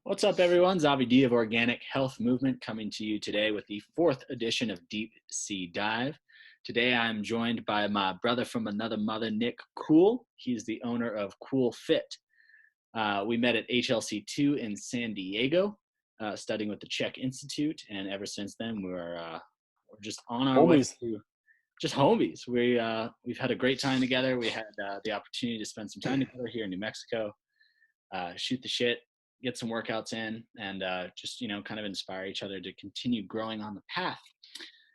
What's up, everyone? Zavi D of Organic Health Movement coming to you today with the fourth edition of Deep Sea Dive. Today, I'm joined by my brother from another mother, Nick Kuhle. He's the owner of KuhleFit. We met at HLC2 in San Diego, studying with the CHEK Institute, and ever since then, we're just on our way Homies. to just homies. We've had a great time together. We had the opportunity to spend some time together here in New Mexico, shoot the shit, get some workouts in, and just kind of inspire each other to continue growing on the path.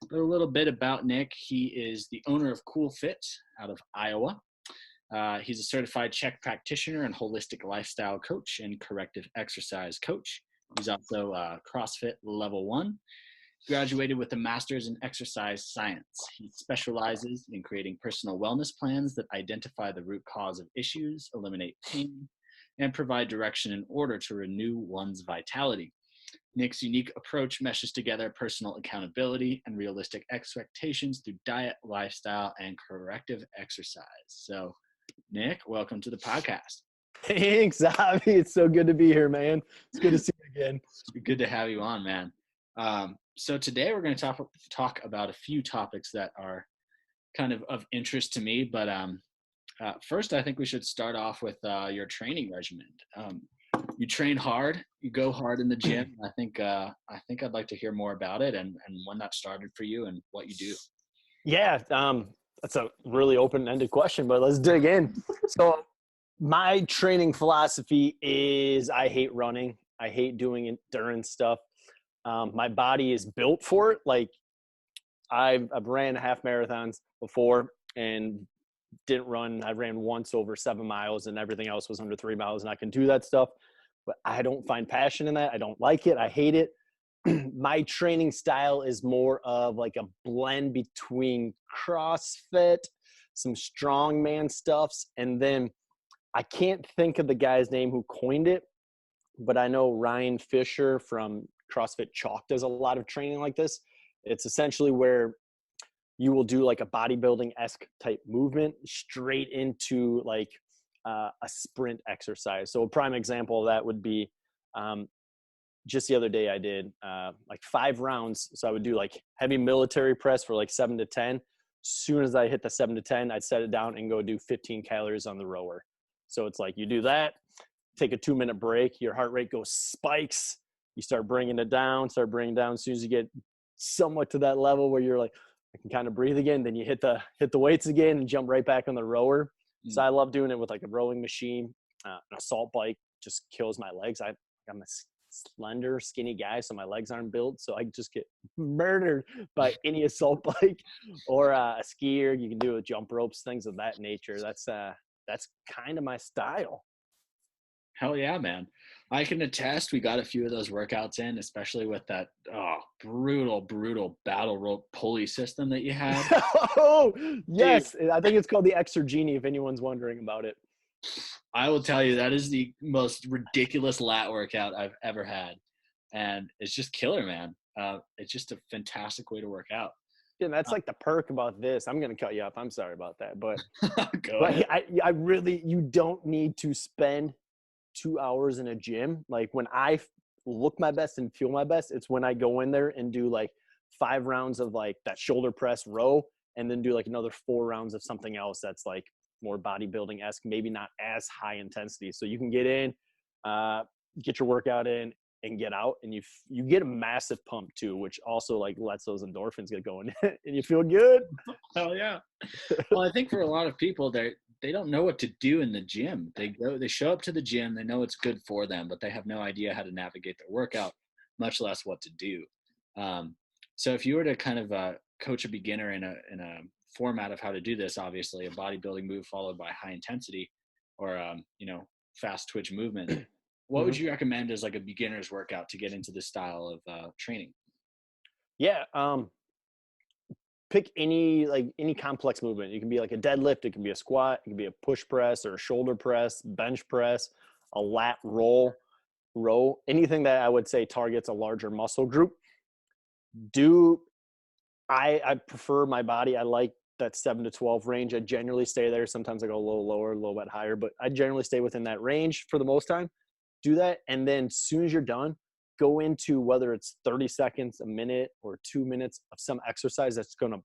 But a little bit about Nick. He is the owner of KuhleFit out of Iowa. He's a certified CHEK practitioner and holistic lifestyle coach and corrective exercise coach. He's also CrossFit level 1. Graduated with a master's in exercise science. He specializes in creating personal wellness plans that identify the root cause of issues, eliminate pain, and provide direction in order to renew one's vitality. Nick's unique approach meshes together personal accountability and realistic expectations through diet, lifestyle, and corrective exercise. So, Nick, welcome to the podcast. Thanks, Zavi. It's so good to be here, man. It's good to see you again. Good to have you on, man. So today we're going to talk about a few topics that are kind of interest to me, but first, I think we should start off with your training regimen. You train hard, you go hard in the gym. I think I'd like to hear more about it and when that started for you and what you do. Yeah, that's a really open-ended question, but let's dig in. So my training philosophy is I hate running. I hate doing endurance stuff. My body is built for it. Like I've ran half marathons before and didn't run. I ran once over 7 miles and everything else was under 3 miles, and I can do that stuff, but I don't find passion in that. I don't like it. I hate it. My training style is more of like a blend between CrossFit, some strongman stuffs, and then I can't think of the guy's name who coined it, but I know Ryan Fisher from CrossFit CHEK does a lot of training like this. It's essentially where you will do like a bodybuilding-esque type movement straight into like a sprint exercise. So a prime example of that would be just the other day I did like 5 rounds. So I would do like heavy military press for like 7 to 10. As soon as I hit the 7 to 10, I'd set it down and go do 15 calories on the rower. So it's like you do that, take a 2-minute break, your heart rate goes spikes. You start bringing it down, As soon as you get somewhat to that level where you're like, I can kind of breathe again, then you hit the weights again and jump right back on the rower. So I love doing it with like a rowing machine. An assault bike just kills my legs. I'm a slender, skinny guy, so my legs aren't built. So I just get murdered by any assault bike or a skier. You can do it with jump ropes, things of that nature. That's kind of my style. Hell yeah, man. I can attest we got a few of those workouts in, especially with that brutal battle rope pulley system that you had. Oh, yes. Dude. I think it's called the Exergenie if anyone's wondering about it. I will tell you, that is the most ridiculous lat workout I've ever had. And it's just killer, man. It's just a fantastic way to work out. Yeah, that's like the perk about this. I'm going to cut you off. I'm sorry about that. But, Go ahead. I really, you don't need to spend 2 hours in a gym. Like when I look my best and feel my best, it's when I go in there and do like 5 rounds of like that shoulder press row and then do like another 4 rounds of something else that's like more bodybuilding-esque, maybe not as high intensity. So you can get in, get your workout in and get out, and you get a massive pump too, which also like lets those endorphins get going and you feel good. Hell yeah. Well, I think for a lot of people, they don't know what to do in the gym. They show up to the gym, they know it's good for them, but they have no idea how to navigate their workout, much less what to do. So if you were to kind of coach a beginner in a format of how to do this, obviously a bodybuilding move followed by high intensity or fast twitch movement, what would you recommend as like a beginner's workout to get into this style of training? Yeah. Pick any complex movement. It can be like a deadlift, it can be a squat, it can be a push press or a shoulder press, bench press, a lat row, anything that I would say targets a larger muscle group. I prefer my body. I like that 7 to 12 range. I generally stay there. Sometimes I go a little lower, a little bit higher, but I generally stay within that range for the most time. do that. And then as soon as you're done, go into whether it's 30 seconds, a minute, or 2 minutes of some exercise that's going to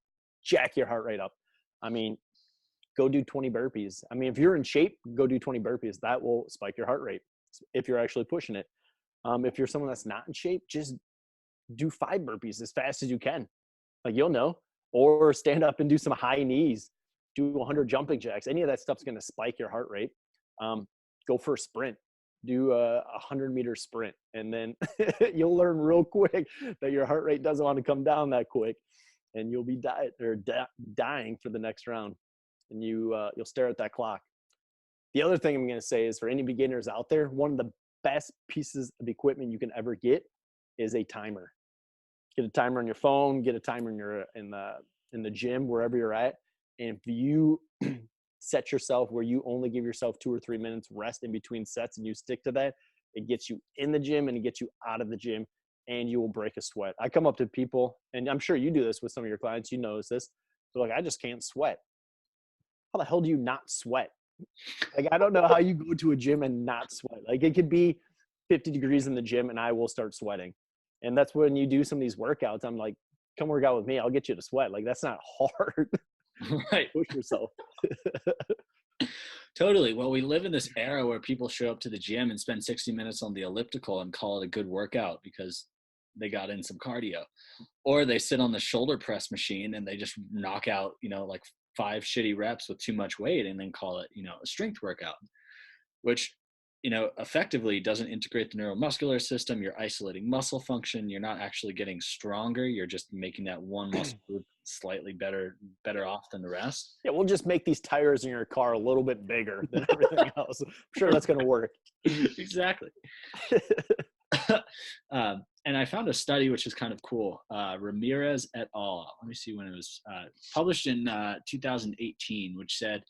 jack your heart rate up. I mean, go do 20 burpees. I mean, if you're in shape, go do 20 burpees. That will spike your heart rate if you're actually pushing it. If you're someone that's not in shape, just do 5 burpees as fast as you can. Like, you'll know. Or stand up and do some high knees. Do 100 jumping jacks. Any of that stuff's going to spike your heart rate. Go for a sprint. Do a 100-meter sprint. And then you'll learn real quick that your heart rate doesn't want to come down that quick. And you'll be dying for the next round. And you'll stare at that clock. The other thing I'm going to say is, for any beginners out there, one of the best pieces of equipment you can ever get is a timer. Get a timer on your phone, get a timer in the gym, wherever you're at. And if you set yourself where you only give yourself 2 or 3 minutes rest in between sets and you stick to that, it gets you in the gym and it gets you out of the gym, and you will break a sweat. I come up to people, and I'm sure you do this with some of your clients, you notice this. They're like, I just can't sweat. How the hell do you not sweat? Like, I don't know how you go to a gym and not sweat. Like, it could be 50 degrees in the gym and I will start sweating. And that's when you do some of these workouts. I'm like, come work out with me. I'll get you to sweat. Like, that's not hard. Right. Push yourself. Totally. Well, we live in this era where people show up to the gym and spend 60 minutes on the elliptical and call it a good workout because they got in some cardio. Or they sit on the shoulder press machine and they just knock out, like 5 shitty reps with too much weight and then call it, a strength workout, which, effectively doesn't integrate the neuromuscular system. You're isolating muscle function. You're not actually getting stronger. You're just making that one muscle group slightly better off than the rest. Yeah, we'll just make these tires in your car a little bit bigger than everything else. I'm sure that's going to work. Exactly. And I found a study which is kind of cool. Ramirez et al. Let me see when it was published in 2018, which said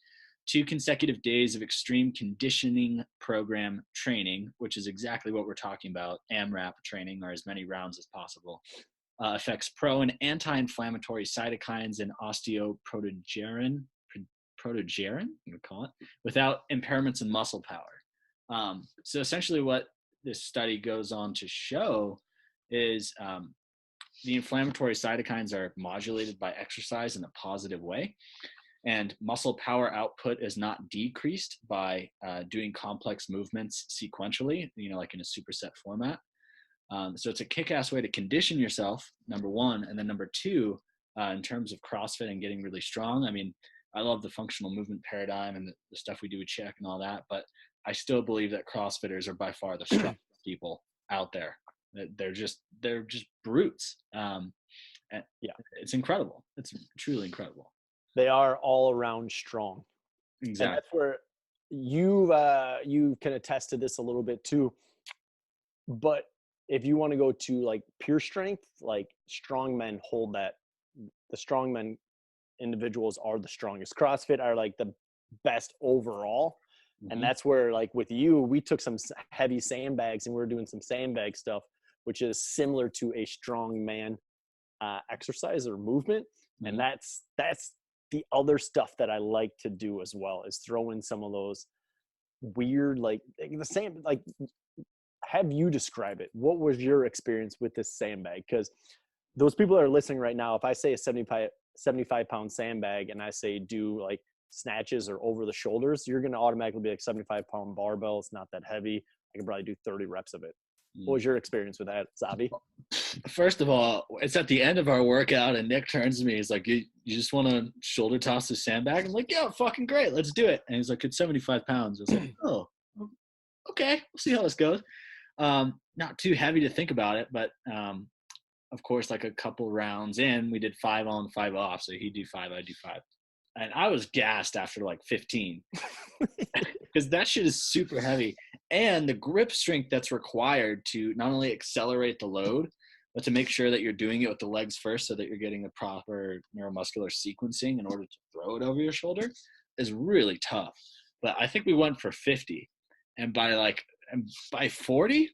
2 consecutive days of extreme conditioning program training, which is exactly what we're talking about, AMRAP training, or as many rounds as possible, affects pro and anti-inflammatory cytokines and osteoprotogerin, I'm gonna call it, without impairments in muscle power. So essentially what this study goes on to show is the inflammatory cytokines are modulated by exercise in a positive way. And muscle power output is not decreased by doing complex movements sequentially, like in a superset format. So it's a kick-ass way to condition yourself, number one. And then number two, in terms of CrossFit and getting really strong, I mean, I love the functional movement paradigm and the stuff we do with CHEK and all that, but I still believe that CrossFitters are by far the strongest people out there. They're just brutes. And yeah, it's incredible. It's truly incredible. They are all around strong. Exactly. And that's where you can attest to this a little bit too. But if you want to go to like pure strength, like strong men hold that. The strong men individuals are the strongest. CrossFit are like the best overall. Mm-hmm. And that's where, like with you, we took some heavy sandbags and we were doing some sandbag stuff, which is similar to a strong man exercise or movement. Mm-hmm. And that's the other stuff that I like to do as well, is throw in some of those weird, like the same, like, have you describe it. What was your experience with this sandbag? Because those people that are listening right now, if I say a 75 pound sandbag and I say do like snatches or over the shoulders, you're going to automatically be like 75 pound barbell. It's not that heavy. I can probably do 30 reps of it. What was your experience with that, Zabi? First of all, it's at the end of our workout and Nick turns to me. He's like, you just want to shoulder toss the sandbag? I'm like, yeah, fucking great. Let's do it. And he's like, it's 75 pounds. I was like, oh, okay. We'll see how this goes. Not too heavy to think about it, but of course, like a couple rounds in, we did 5 on, 5 off. So he'd do 5, I'd do 5. And I was gassed after like 15 because that shit is super heavy. And the grip strength that's required to not only accelerate the load, but to make sure that you're doing it with the legs first so that you're getting the proper neuromuscular sequencing in order to throw it over your shoulder is really tough. But I think we went for 50. And by 40,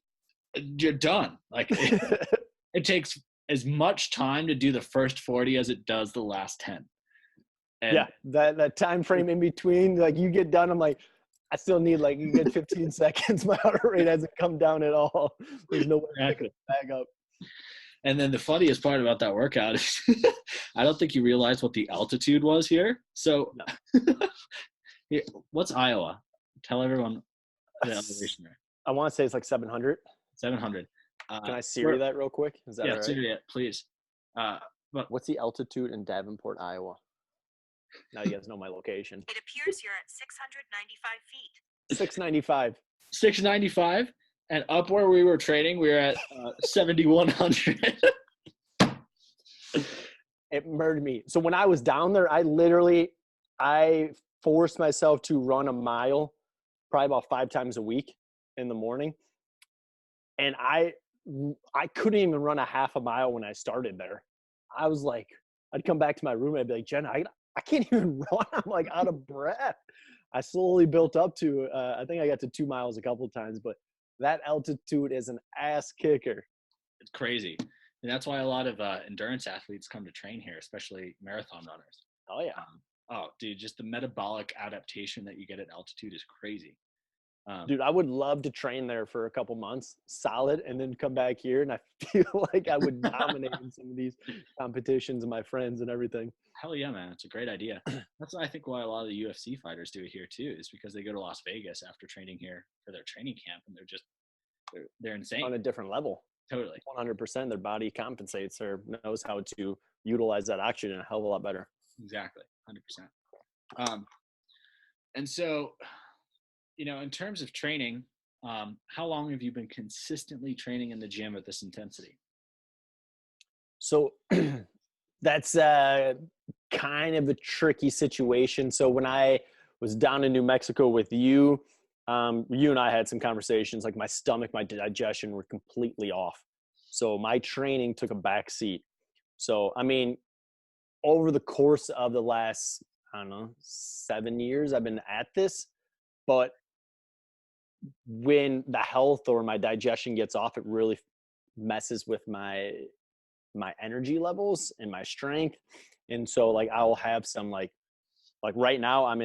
you're done. Like it takes as much time to do the first 40 as it does the last 10. And yeah, that time frame in between, like you get done, I'm like, I still need like a good 15 seconds. My heart rate hasn't come down at all. There's no way to pick it back up. And then the funniest part about that workout is I don't think you realized what the altitude was here. So here, what's Iowa? Tell everyone the elevation there. I want to say it's like 700. 700. Can I Siri that real quick? Is that all right? Siri it, please. But what's the altitude in Davenport, Iowa? Now you guys know my location. It appears you're at 695 feet. 695. 695. And up where we were training, we were at 7,100. It murdered me. So when I was down there, I forced myself to run a mile probably about 5 times a week in the morning. And I couldn't even run a half a mile when I started there. I was like, I'd come back to my room and I'd be like, Jen, I can't even run. I'm like out of breath. I slowly built up to, I think I got to 2 miles a couple of times, but that altitude is an ass kicker. It's crazy. And that's why a lot of endurance athletes come to train here, especially marathon runners. Oh, yeah. Dude, just the metabolic adaptation that you get at altitude is crazy. Dude, I would love to train there for a couple months, solid, and then come back here. And I feel like I would dominate in some of these competitions and my friends and everything. Hell yeah, man. It's a great idea. That's, I think, why a lot of the UFC fighters do it here too, is because they go to Las Vegas after training here for their training camp, and they're insane. On a different level. Totally. 100%. Their body compensates or knows how to utilize that oxygen a hell of a lot better. Exactly. 100%. And so, in terms of training, how long have you been consistently training in the gym at this intensity? So that's kind of a tricky situation. So when I was down in New Mexico with you, you and I had some conversations, like my stomach, my digestion were completely off. So my training took a back seat. So, I mean, over the course of the last, 7 years, I've been at this, but when the health or my digestion gets off, it really messes with my energy levels and my strength. And so like I'll have some like right now I'm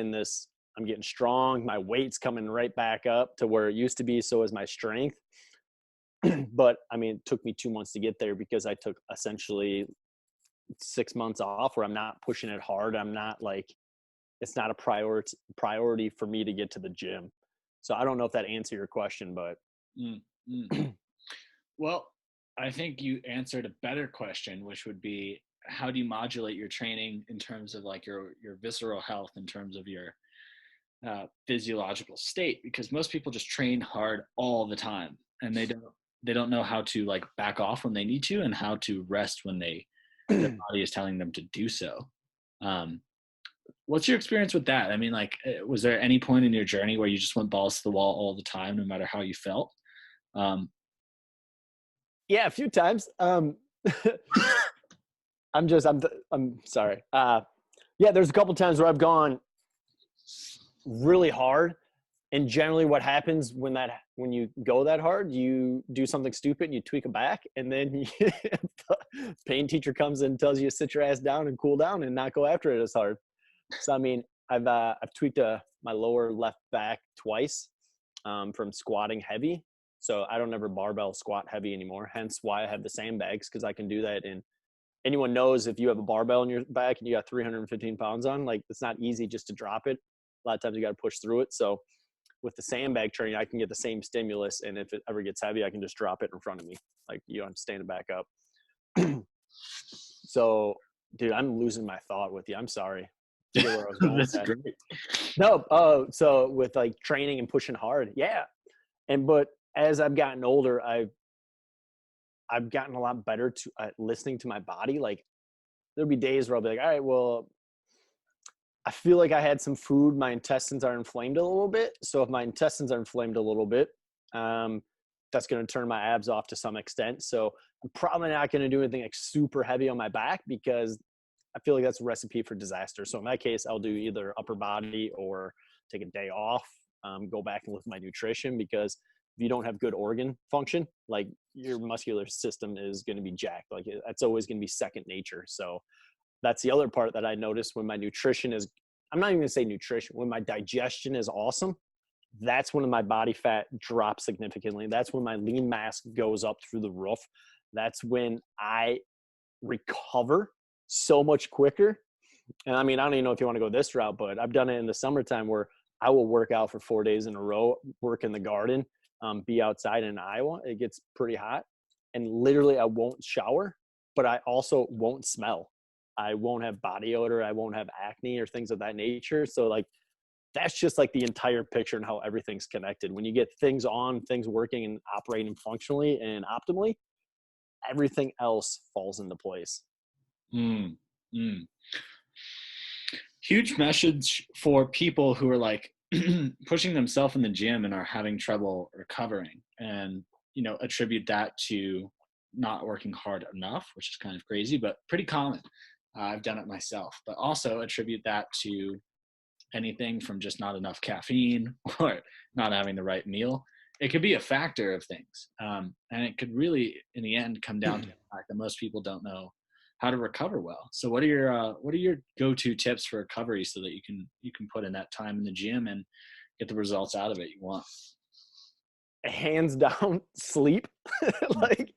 getting strong, my weight's coming right back up to where it used to be, so is my strength. But I mean, it took me 2 months to get there because I took essentially 6 months off where I'm not pushing it hard. I'm not like, it's not a priority for me to get to the gym. So I don't know if that answered your question, but. Well, I think you answered a better question, which would be, how do you modulate your training in terms of like your visceral health, in terms of your physiological state? Because most people just train hard all the time, and they don't know how to like back off when they need to, and how to rest when their body is telling them to do so. What's your experience with that? I mean, like, was there any point in your journey where you just went balls to the wall all the time, no matter how you felt? Yeah, a few times. I'm sorry. Yeah, there's a couple times where I've gone really hard, and generally what happens when you go that hard, you do something stupid and you tweak a back, and then the pain teacher comes in and tells you to sit your ass down and cool down and not go after it as hard. So I mean, I've tweaked my lower left back twice from squatting heavy. So I don't ever barbell squat heavy anymore. Hence why I have the sandbags, because I can do that. And anyone knows, if you have a barbell in your back and you got 315 pounds on, like, it's not easy just to drop it. A lot of times you got to push through it. So with the sandbag training, I can get the same stimulus. And if it ever gets heavy, I can just drop it in front of me. Like, you don't have to stand it back up. So, dude, I'm losing my thought with you. I'm sorry. Where I was going. That's great. No, so with like training and pushing hard, yeah. But as I've gotten older, I've gotten a lot better to listening to my body. Like, there'll be days where I'll be like, all right, well, I feel like I had some food. My intestines are inflamed a little bit. So if my intestines are inflamed a little bit, that's going to turn my abs off to some extent. So I'm probably not going to do anything like super heavy on my back, because I feel like that's a recipe for disaster. So in that case, I'll do either upper body or take a day off, go back and look at my nutrition, because if you don't have good organ function, like, your muscular system is going to be jacked. Like, that's always going to be second nature. So that's the other part that I noticed when my nutrition is, I'm not even going to say nutrition, when my digestion is awesome, that's when my body fat drops significantly. That's when my lean mass goes up through the roof. That's when I recover so much quicker. And I mean, I don't even know if you want to go this route, but I've done it in the summertime where I will work out for 4 days in a row, work in the garden, be outside in Iowa. It gets pretty hot. And literally I won't shower, but I also won't smell. I won't have body odor. I won't have acne or things of that nature. So like, that's just like the entire picture and how everything's connected. When you get things on, things working and operating functionally and optimally, everything else falls into place. Mm, mm. Huge message for people who are like pushing themselves in the gym and are having trouble recovering, and attribute that to not working hard enough, which is kind of crazy, but pretty common. I've done it myself, but also attribute that to anything from just not enough caffeine or not having the right meal. It could be a factor of things. And it could really, in the end, come down to the fact that most people don't know how to recover well. So what are your go-to tips for recovery so that you can put in that time in the gym and get the results out of it you want? Hands down, sleep. Like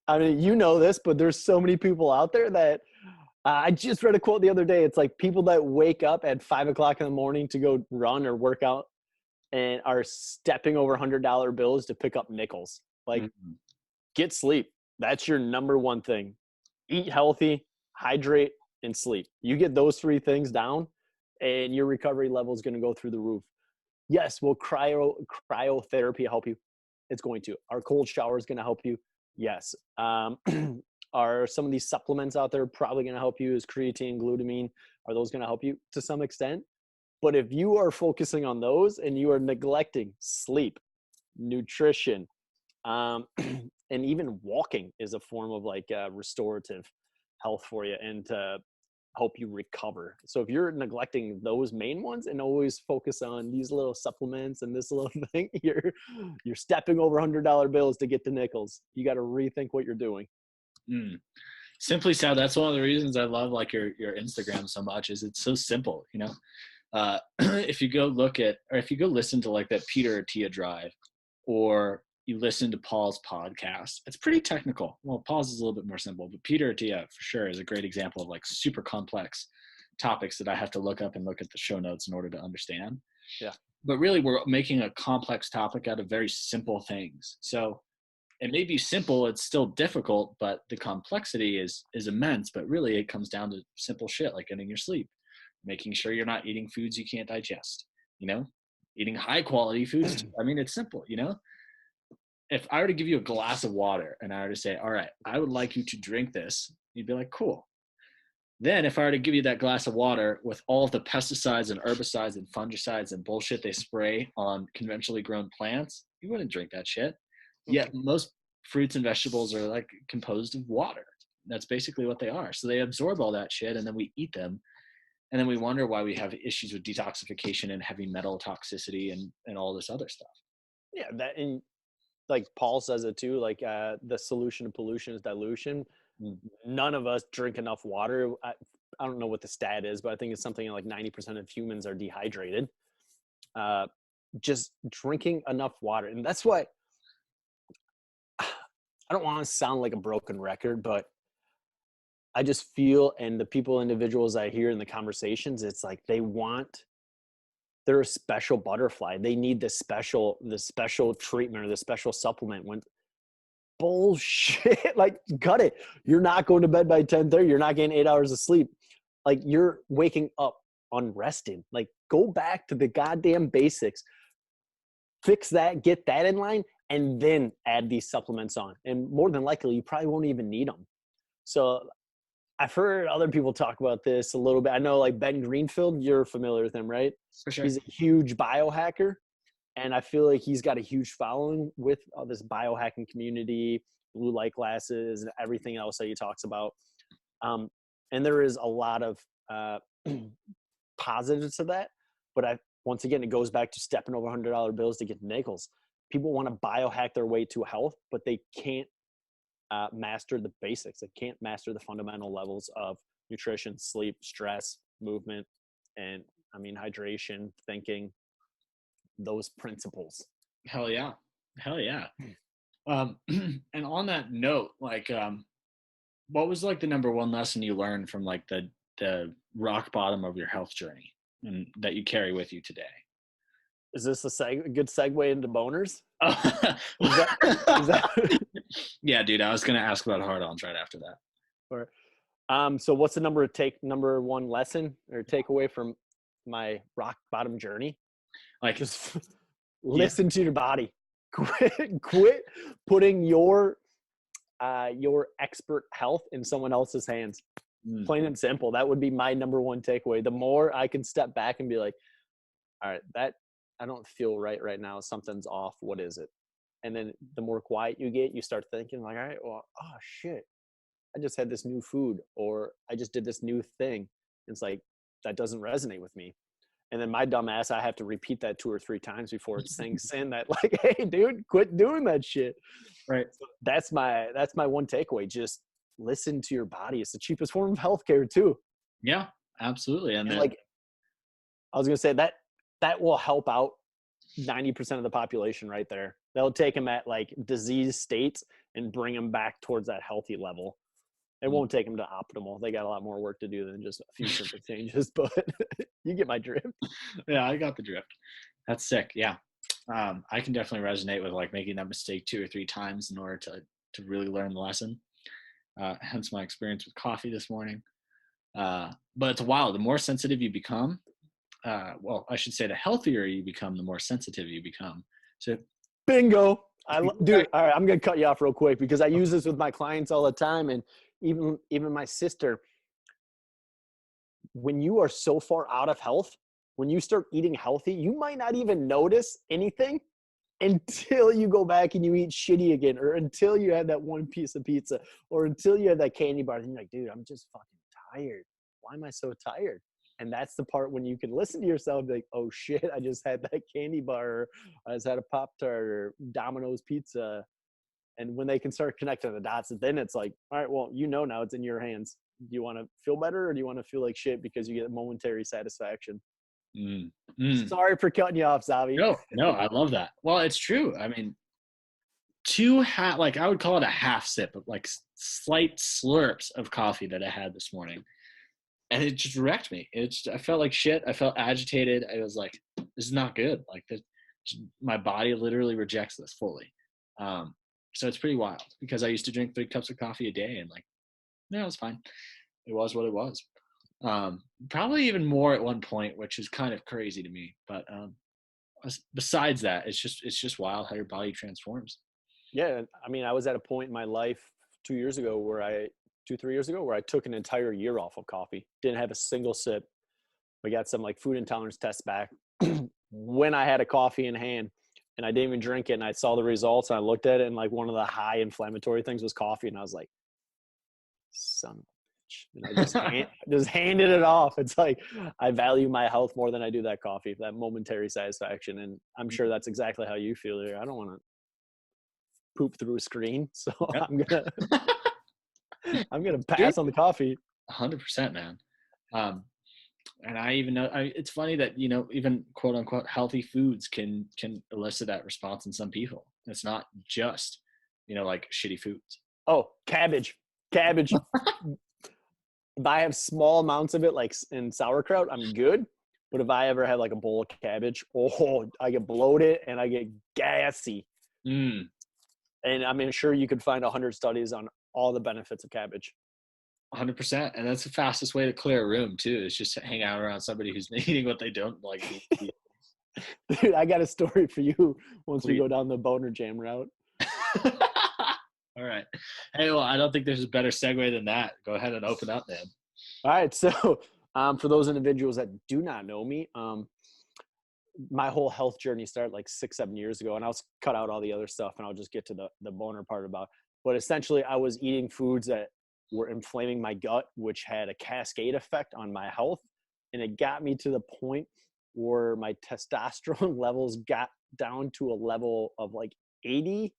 I mean, you know this, but there's so many people out there that I just read a quote the other day. It's like people that wake up at 5 o'clock in the morning to go run or work out and are stepping over $100 bills to pick up nickels. Like, get sleep. That's your number one thing. Eat healthy, hydrate, and sleep. You get those 3 things down and your recovery level is going to go through the roof. Yes, will cryotherapy help you? It's going to. Our cold shower is going to help you? Yes. Are some of these supplements out there probably going to help you? Is creatine, glutamine, are those going to help you to some extent? But if you are focusing on those and you are neglecting sleep, nutrition, and even walking is a form of like restorative health for you and to help you recover. So if you're neglecting those main ones and always focus on these little supplements and this little thing, you're stepping over $100 bills to get the nickels. You got to rethink what you're doing. Simply said, that's one of the reasons I love like your Instagram so much, is it's so simple. If you go listen to like that Peter Attia drive, or you listen to Paul's podcast, it's pretty technical. Well, Paul's is a little bit more simple, but Peter Attia for sure is a great example of like super complex topics that I have to look up and look at the show notes in order to understand. Yeah. But really, we're making a complex topic out of very simple things. So it may be simple, it's still difficult, but the complexity is immense. But really, it comes down to simple shit like getting your sleep, making sure you're not eating foods you can't digest, eating high quality foods. I mean, it's simple, If I were to give you a glass of water and I were to say, all right, I would like you to drink this, you'd be like, cool. Then if I were to give you that glass of water with all of the pesticides and herbicides and fungicides and bullshit they spray on conventionally grown plants, you wouldn't drink that shit. Yet most fruits and vegetables are like composed of water. That's basically what they are. So they absorb all that shit and then we eat them. And then we wonder why we have issues with detoxification and heavy metal toxicity and all this other stuff. Yeah, that, and like Paul says it too, like the solution to pollution is dilution. None of us drink enough water. I don't know what the stat is, but I think it's something like 90% of humans are dehydrated. Just drinking enough water. And that's why I don't want to sound like a broken record, but I just feel, and the individuals I hear in the conversations, it's like they're a special butterfly. They need the special treatment or the special supplement. When bullshit, like cut it. You're not going to bed by 10:30. You're not getting 8 hours of sleep. Like you're waking up unrested. Like go back to the goddamn basics. Fix that, get that in line, and then add these supplements on. And more than likely, you probably won't even need them. So I've heard other people talk about this a little bit. I know like Ben Greenfield, you're familiar with him, right? For sure. He's a huge biohacker. And I feel like he's got a huge following with this biohacking community, blue light glasses, and everything else that he talks about. And there is a lot of positives to that. But once again, it goes back to stepping over $100 bills to get nickels. People want to biohack their way to health, but they can't master the basics. They can't master the fundamental levels of nutrition, sleep, stress, movement, and I mean, hydration, thinking. those principles. Hell yeah. Hell yeah. And on that note, like, what was like the number one lesson you learned from like the rock bottom of your health journey and that you carry with you today? Is this a good segue into boners? Oh, Is that yeah, dude, I was going to ask about hard-ons right after that. or, so what's the number one lesson or takeaway from my rock bottom journey? Like, Just listen to your body. Quit putting your expert health in someone else's hands. Plain and simple. That would be my number one takeaway. The more I can step back and be like, all right, that I don't feel right now. Something's off. What is it? And then the more quiet you get, you start thinking like, all right, well, oh shit, I just had this new food, or I just did this new thing. It's like, that doesn't resonate with me. And then my dumb ass, I have to repeat that 2 or 3 times before it sinks in that like, hey dude, quit doing that shit. Right. So that's my one takeaway. Just listen to your body. It's the cheapest form of healthcare too. Yeah, absolutely. And like, I was going to say that will help out 90% of the population right there. They'll take them at like disease states and bring them back towards that healthy level. It won't take them to optimal. They got a lot more work to do than just a few simple changes, but you get my drift. Yeah, I got the drift. That's sick. Yeah. I can definitely resonate with like making that mistake 2 or 3 times in order to really learn the lesson. Hence my experience with coffee this morning. But it's wild. The more sensitive you become, well, I should say the healthier you become, the more sensitive you become. So bingo. Dude, all right, I'm going to cut you off real quick because I use this with my clients all the time. And even my sister, when you are so far out of health, when you start eating healthy, you might not even notice anything until you go back and you eat shitty again, or until you have that one piece of pizza, or until you have that candy bar. And you're like, dude, I'm just fucking tired. Why am I so tired? And that's the part when you can listen to yourself and be like, oh shit, I just had that candy bar, or I just had a Pop-Tart or Domino's pizza. And when they can start connecting the dots, then it's like, all right, well, now it's in your hands. Do you want to feel better, or do you want to feel like shit because you get momentary satisfaction? Sorry for cutting you off, Zavi. No, I love that. Well, it's true. I mean, I would call it a half sip of like slight slurps of coffee that I had this morning. And it just wrecked me. I felt like shit. I felt agitated. I was like, this is not good. Like my body literally rejects this fully. So it's pretty wild because I used to drink 3 cups of coffee a day and like, no, it was fine. It was what it was. Probably even more at one point, which is kind of crazy to me. But besides that, it's just wild how your body transforms. Yeah. I mean, I was at a point in my life 2 years ago where I took an entire year off of coffee. Didn't have a single sip. We got some like food intolerance tests back when I had a coffee in hand, and I didn't even drink it. And I saw the results and I looked at it, and like one of the high inflammatory things was coffee. And I was like, son of a bitch. And I just handed it off. It's like, I value my health more than I do that coffee, that momentary satisfaction. And I'm sure that's exactly how you feel here. I don't want to poop through a screen. So yep. I'm gonna pass on the coffee. 100%, man. And I even know it's funny that even quote unquote healthy foods can elicit that response in some people. It's not just like shitty foods. Oh, cabbage. If I have small amounts of it, like in sauerkraut, I'm good. But if I ever have like a bowl of cabbage, I get bloated and I get gassy. And I mean, sure, you could find 100 studies on all the benefits of cabbage. 100%. And that's the fastest way to clear a room too, is just to hang out around somebody who's eating what they don't like. Dude, I got a story for you once we go down the boner jam route. All right. Hey, well, I don't think there's a better segue than that. Go ahead and open up, man. All right. So for those individuals that do not know me, my whole health journey started like 6-7 years ago, and I'll cut out all the other stuff and I'll just get to the boner part about. But essentially, I was eating foods that were inflaming my gut, which had a cascade effect on my health. And it got me to the point where my testosterone levels got down to a level of like 80,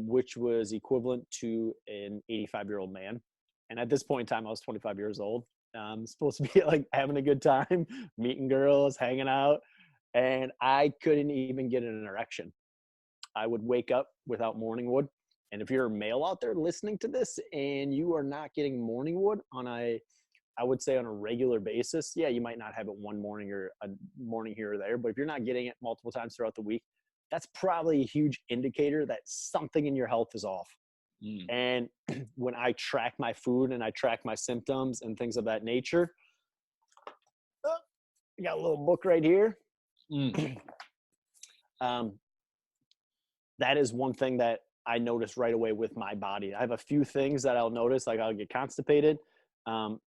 which was equivalent to an 85-year-old man. And at this point in time, I was 25 years old. Supposed to be like having a good time, meeting girls, hanging out. and I couldn't even get an erection. I would wake up without morning wood. And if you're a male out there listening to this and you are not getting morning wood I would say on a regular basis, yeah, you might not have it one morning or a morning here or there, but if you're not getting it multiple times throughout the week, that's probably a huge indicator that something in your health is off. And when I track my food and I track my symptoms and things of that nature, I got a little book right here. That is one thing that I noticed right away with my body. I have a few things that I'll notice, like I'll get constipated.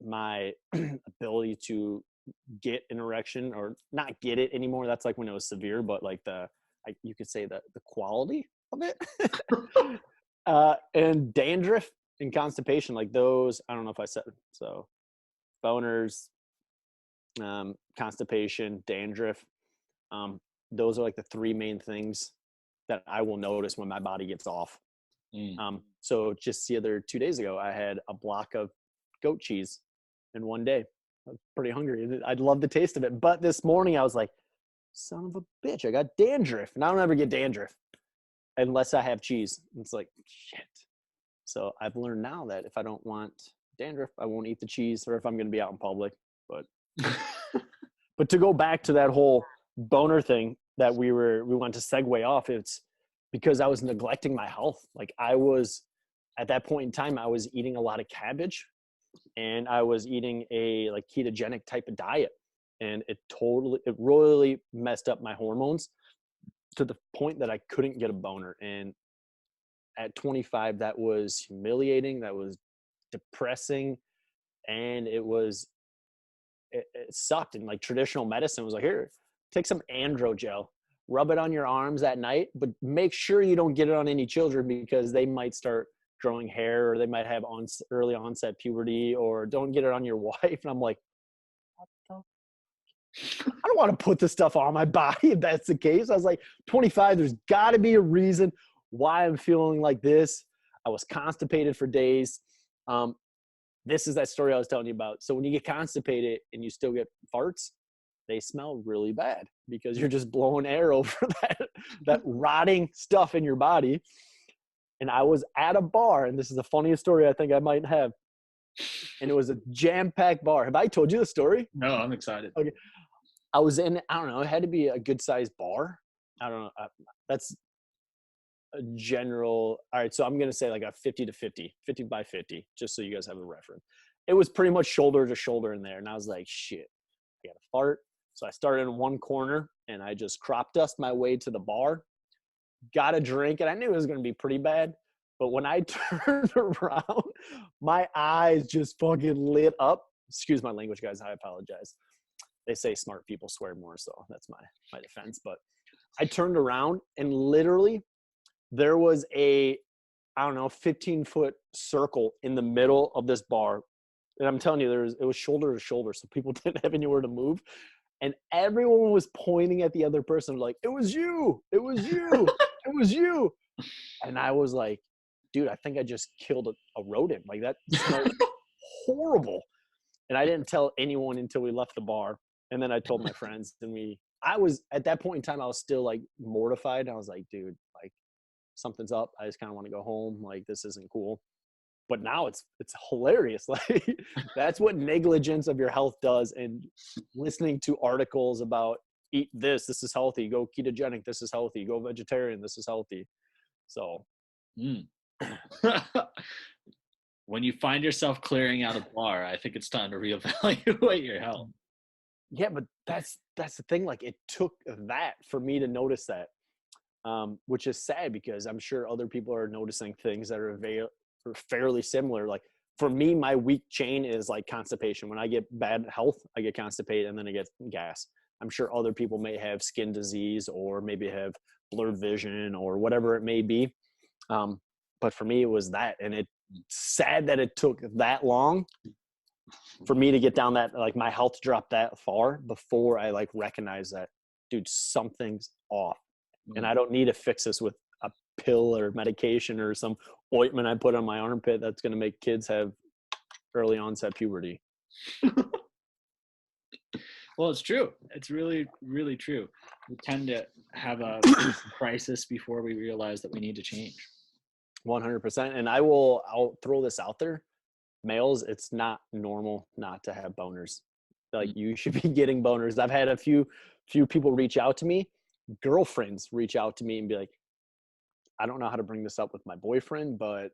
My ability to get an erection or not get it anymore. That's like when it was severe, but like you could say the quality of it. And dandruff and constipation, like those, I don't know if I said, so boners, constipation, dandruff. Those are like the three main things that I will notice when my body gets off. So just the other 2 days ago, I had a block of goat cheese in one day. I was pretty hungry. I'd love the taste of it. But this morning I was like, son of a bitch, I got dandruff. And I don't ever get dandruff unless I have cheese. It's like, shit. So I've learned now that if I don't want dandruff, I won't eat the cheese, or if I'm going to be out in public. But but to go back to that whole boner thing that we want to segue off, it's because I was neglecting my health. Like I was, at that point in time, I was eating a lot of cabbage and I was eating a like ketogenic type of diet. And it really messed up my hormones to the point that I couldn't get a boner. And at 25, that was humiliating. That was depressing. And it sucked. And like traditional medicine was like, here, take some androgel, rub it on your arms at night, but make sure you don't get it on any children because they might start growing hair or they might have early onset puberty, or don't get it on your wife. And I'm like, what the? I don't want to put this stuff on my body if that's the case. I was like, 25, there's got to be a reason why I'm feeling like this. I was constipated for days. This is that story I was telling you about. So when you get constipated and you still get farts, they smell really bad because you're just blowing air over that rotting stuff in your body. And I was at a bar, and this is the funniest story I think I might have. And it was a jam-packed bar. Have I told you the story? No, I'm excited. Okay. I was in, I don't know, it had to be a good-sized bar. I don't know. That's a general. All right, so I'm going to say like a 50 by 50, just so you guys have a reference. It was pretty much shoulder to shoulder in there. And I was like, shit, I got to fart. So I started in one corner, and I just crop dust my way to the bar, got a drink, and I knew it was going to be pretty bad. But when I turned around, my eyes just fucking lit up. Excuse my language, guys. I apologize. They say smart people swear more, so that's my defense. But I turned around, and literally there was a, I don't know, 15-foot circle in the middle of this bar. And I'm telling you, it was shoulder to shoulder, so people didn't have anywhere to move. And everyone was pointing at the other person like, it was you, it was you, it was you. And I was like, dude, I think I just killed a rodent. Like that smelled horrible. And I didn't tell anyone until we left the bar. And then I told my friends, and I was, at that point in time, I was still like mortified. I was like, dude, like something's up. I just kind of want to go home. Like, this isn't cool. But now it's hilarious. Like that's what negligence of your health does. And listening to articles about eat this is healthy, go ketogenic, this is healthy, go vegetarian, this is healthy. So when you find yourself clearing out a bar, I think it's time to reevaluate your health. Yeah, but that's the thing. Like it took that for me to notice that, which is sad because I'm sure other people are noticing things that are fairly similar. Like for me, my weak chain is like constipation. When I get bad health, I get constipated and then I get gas. I'm sure other people may have skin disease or maybe have blurred vision or whatever it may be. But for me, it was that. And it's sad that it took that long for me to get down that, like my health dropped that far before I like recognize that, dude, something's off. And I don't need to fix this with a pill or medication or some ointment I put on my armpit that's going to make kids have early onset puberty. Well, it's true. It's really, really true. We tend to have a crisis before we realize that we need to change. 100%. And I'll throw this out there. Males, it's not normal not to have boners. Like you should be getting boners. I've had a few people reach out to me, girlfriends reach out to me and be like, I don't know how to bring this up with my boyfriend, but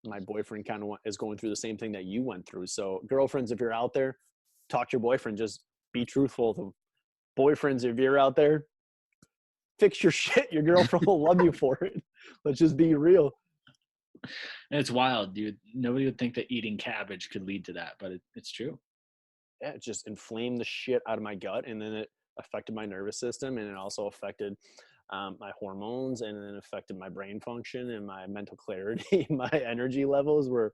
my boyfriend kind of is going through the same thing that you went through. So girlfriends, if you're out there, talk to your boyfriend. Just be truthful. The boyfriends, if you're out there, fix your shit. Your girlfriend will love you for it. Let's just be real. And it's wild, dude. Nobody would think that eating cabbage could lead to that, but it's true. Yeah, it just inflamed the shit out of my gut, and then it affected my nervous system, and it also affected my hormones, and then affected my brain function and my mental clarity. My energy levels were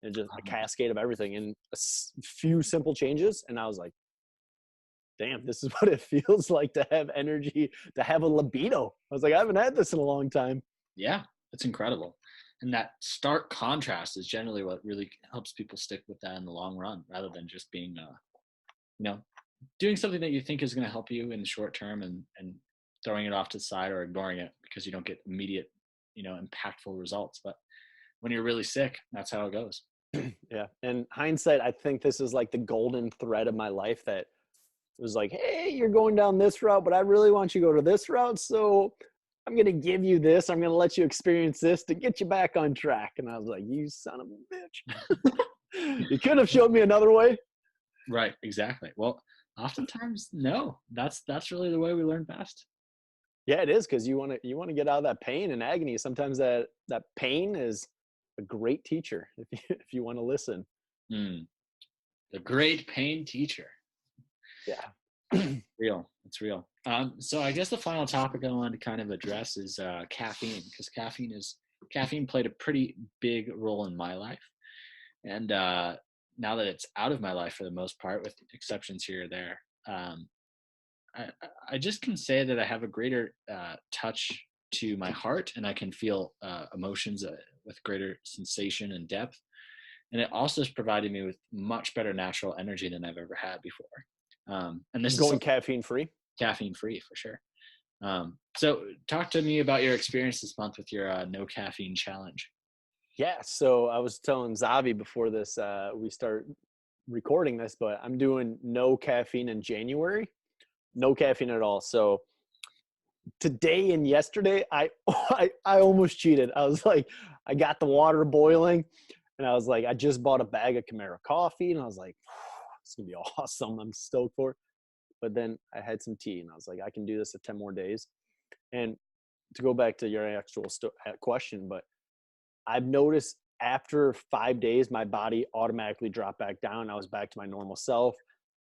and just a cascade of everything, and a few simple changes, and I was like, damn, this is what it feels like to have energy, to have a libido. I was like, I haven't had this in a long time. Yeah, it's incredible. And that stark contrast is generally what really helps people stick with that in the long run, rather than just being, doing something that you think is going to help you in the short term and throwing it off to the side or ignoring it because you don't get immediate, impactful results. But when you're really sick, that's how it goes. Yeah. And hindsight, I think this is like the golden thread of my life that was like, hey, you're going down this route, but I really want you to go to this route. So I'm going to give you this. I'm going to let you experience this to get you back on track. And I was like, you son of a bitch. You could have showed me another way. Right. Exactly. Well, oftentimes, no, that's really the way we learn best. Yeah, it is. Cause you want to get out of that pain and agony. Sometimes that pain is a great teacher if you want to listen. The great pain teacher. Yeah. Real. It's real. So I guess the final topic I wanted to kind of address is caffeine, because caffeine played a pretty big role in my life. And now that it's out of my life for the most part, with exceptions here or there, I just can say that I have a greater touch to my heart, and I can feel emotions with greater sensation and depth. And it also has provided me with much better natural energy than I've ever had before. And this Going is caffeine free? Caffeine free for sure. So talk to me about your experience this month with your no caffeine challenge. Yeah. So I was telling Zavi before this, we start recording this, but I'm doing no caffeine in January, no caffeine at all. So today and yesterday, I almost cheated. I was like, I got the water boiling, and I was like, I just bought a bag of Camaro coffee, and I was like, it's gonna be awesome. I'm stoked for it. But then I had some tea, and I was like, I can do this for 10 more days. And to go back to your actual question, but I've noticed after 5 days, my body automatically dropped back down. I was back to my normal self.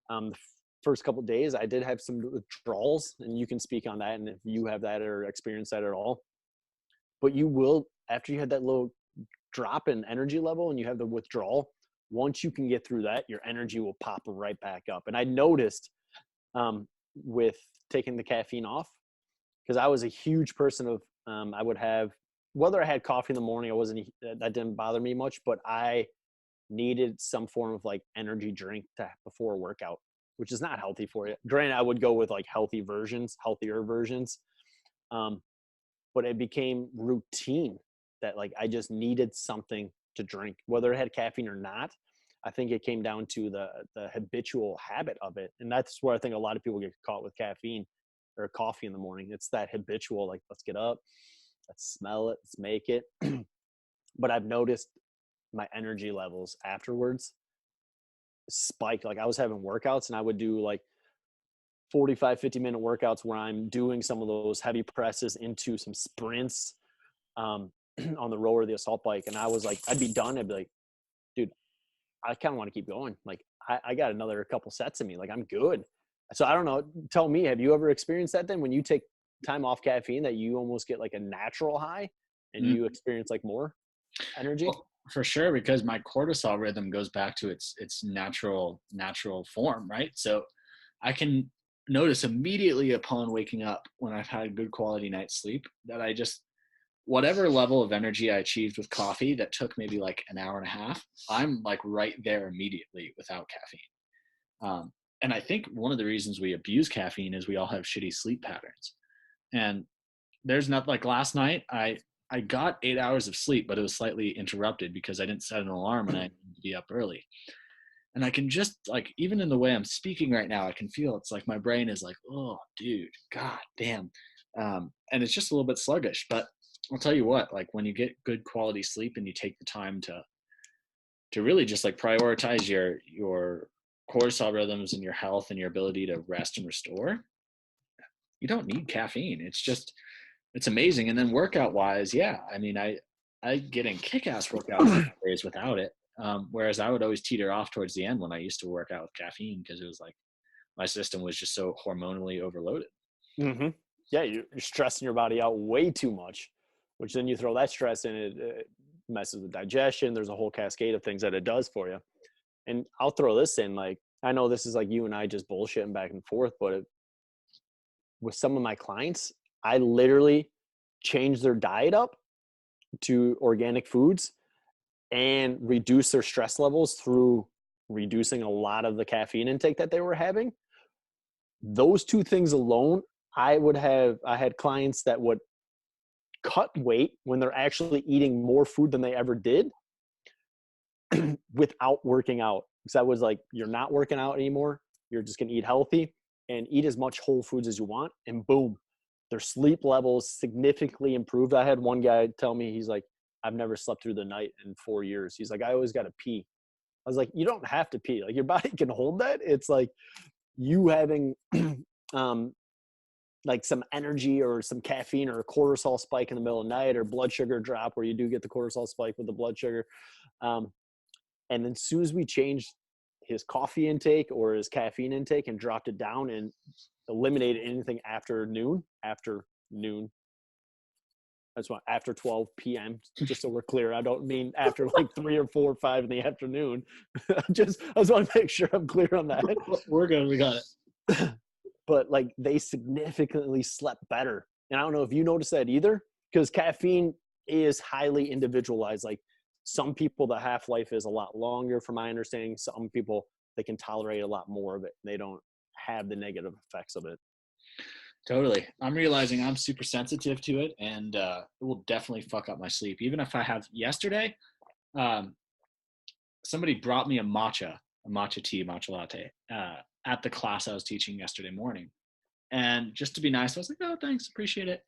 The first couple of days, I did have some withdrawals, and you can speak on that, and if you have that or experience that at all. But you will, after you had that little drop in energy level and you have the withdrawal, once you can get through that, your energy will pop right back up. And I noticed with taking the caffeine off, because I was a huge person of I would have, whether I had coffee in the morning, that didn't bother me much, but I needed some form of like energy drink before a workout, which is not healthy for you. Granted, I would go with like healthier versions, but it became routine that like I just needed something to drink, whether it had caffeine or not. I think it came down to the habitual habit of it. And that's where I think a lot of people get caught with caffeine or coffee in the morning. It's that habitual, like, let's get up, let's smell it, let's make it. But I've noticed my energy levels afterwards spike. Like I was having workouts and I would do like 45, 50-minute workouts where I'm doing some of those heavy presses into some sprints on the rower, the assault bike. And I was like, I'd be done. I'd be like, dude, I kind of want to keep going. Like I got another couple sets in me. Like I'm good. So I don't know. Tell me, have you ever experienced that then when you take time off caffeine, that you almost get like a natural high and you experience like more energy? Well, for sure, because my cortisol rhythm goes back to its natural form, right? So I can notice immediately upon waking up, when I've had a good quality night's sleep, that I just, whatever level of energy I achieved with coffee that took maybe like an hour and a half, I'm like right there immediately without caffeine. And I think one of the reasons we abuse caffeine is we all have shitty sleep patterns. And there's not like last night, I got 8 hours of sleep, but it was slightly interrupted because I didn't set an alarm and I needed to be up early. And I can just like, even in the way I'm speaking right now, I can feel it's like my brain is like, oh, dude, god damn. And it's just a little bit sluggish. But I'll tell you what, like when you get good quality sleep and you take the time to really just like prioritize your cortisol rhythms and your health and your ability to rest and restore, you don't need caffeine. It's amazing. And then workout wise, yeah, I mean, I get in kick-ass workouts days without it. Whereas I would always teeter off towards the end when I used to work out with caffeine because it was like my system was just so hormonally overloaded. Mm-hmm. Yeah, you're stressing your body out way too much, which then you throw that stress in, it messes with digestion. There's a whole cascade of things that it does for you. And I'll throw this in, like, I know this is like you and I just bullshitting back and forth, but with some of my clients, I literally change their diet up to organic foods and reduce their stress levels through reducing a lot of the caffeine intake that they were having. Those two things alone, I had clients that would cut weight when they're actually eating more food than they ever did without working out. Because I was like, you're not working out anymore. You're just going to eat healthy and eat as much whole foods as you want. And boom, their sleep levels significantly improved. I had one guy tell me, he's like, I've never slept through the night in 4 years. He's like, I always got to pee. I was like, you don't have to pee. Like your body can hold that. It's like you having like some energy or some caffeine or a cortisol spike in the middle of the night or blood sugar drop where you do get the cortisol spike with the blood sugar. And then as soon as we changed his coffee intake or his caffeine intake and dropped it down and eliminated anything after noon, that's what, after 12 p.m. Just so we're clear. I don't mean after like 3 or 4 or 5 in the afternoon. I just want to make sure I'm clear on that. We're good. We got it. But like they significantly slept better. And I don't know if you noticed that either, because caffeine is highly individualized. Like some people, the half-life is a lot longer from my understanding. Some people, they can tolerate a lot more of it. They don't have the negative effects of it. Totally. I'm realizing I'm super sensitive to it, and it will definitely fuck up my sleep. Even if I have yesterday, somebody brought me a matcha tea, matcha latte, at the class I was teaching yesterday morning. And just to be nice, I was like, oh, thanks, appreciate it.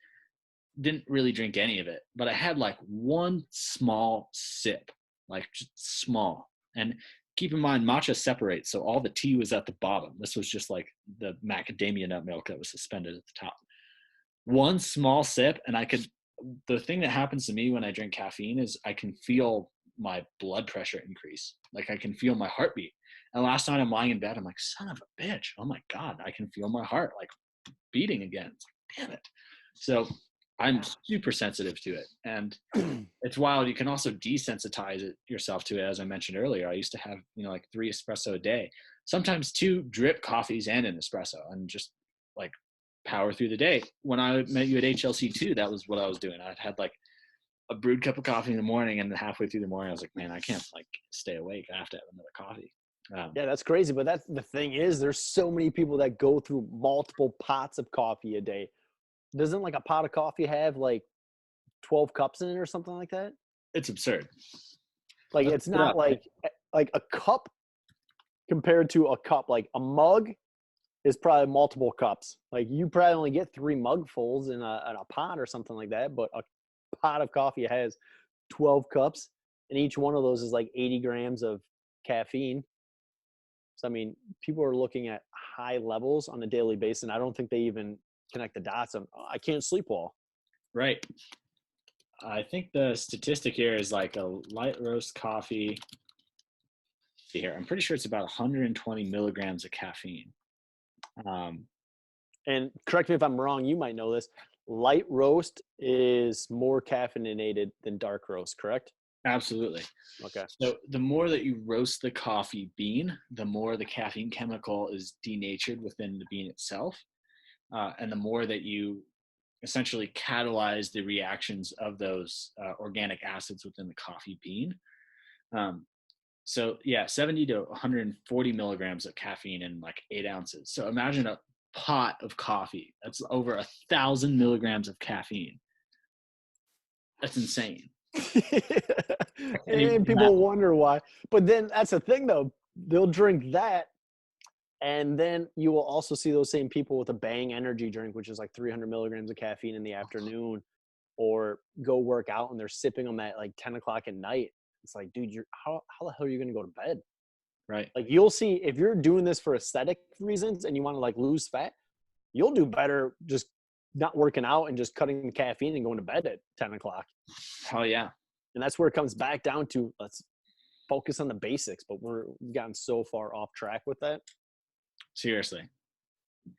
Didn't really drink any of it, but I had like one small sip, like just small. And keep in mind, matcha separates, so all the tea was at the bottom. This was just like the macadamia nut milk that was suspended at the top. One small sip, and the thing that happens to me when I drink caffeine is I can feel my blood pressure increase. Like I can feel my heartbeat. And last night I'm lying in bed, I'm like, son of a bitch, oh my God, I can feel my heart like beating again. It's like, damn it. So I'm super sensitive to it. And it's wild. You can also desensitize yourself to it. As I mentioned earlier, I used to have, like 3 espresso a day, sometimes 2 drip coffees and an espresso, and just like power through the day. When I met you at HLC too, that was what I was doing. I'd had like a brewed cup of coffee in the morning, and halfway through the morning, I was like, man, I can't like stay awake. I have to have another coffee. Yeah, that's crazy. But that's the thing is, there's so many people that go through multiple pots of coffee a day. Doesn't like a pot of coffee have like 12 cups in it or something like that? It's absurd. Like it's not like a cup compared to a cup. Like a mug is probably multiple cups. Like you probably only get 3 mugfuls in a pot or something like that. But a pot of coffee has 12 cups, and each one of those is like 80 grams of caffeine. So I mean, people are looking at high levels on a daily basis, and I don't think they even connect the dots on, I can't sleep well. Right. I think the statistic here is like a light roast coffee. See here, I'm pretty sure it's about 120 milligrams of caffeine. And correct me if I'm wrong, you might know this. Light roast is more caffeinated than dark roast, correct? Absolutely. Okay. So the more that you roast the coffee bean, the more the caffeine chemical is denatured within the bean itself. And the more that you essentially catalyze the reactions of those organic acids within the coffee bean. So yeah, 70 to 140 milligrams of caffeine in like 8 ounces. So imagine a pot of coffee. That's over 1,000 milligrams of caffeine. That's insane. And people wonder why. But then that's the thing though. They'll drink that. And then you will also see those same people with a Bang energy drink, which is like 300 milligrams of caffeine in the afternoon, or go work out and they're sipping them at like 10 o'clock at night. It's like, dude, how the hell are you going to go to bed? Right. Like you'll see if you're doing this for aesthetic reasons and you want to like lose fat, you'll do better just not working out and just cutting the caffeine and going to bed at 10 o'clock. Hell yeah. And that's where it comes back down to, let's focus on the basics, but we've gotten so far off track with that. Seriously.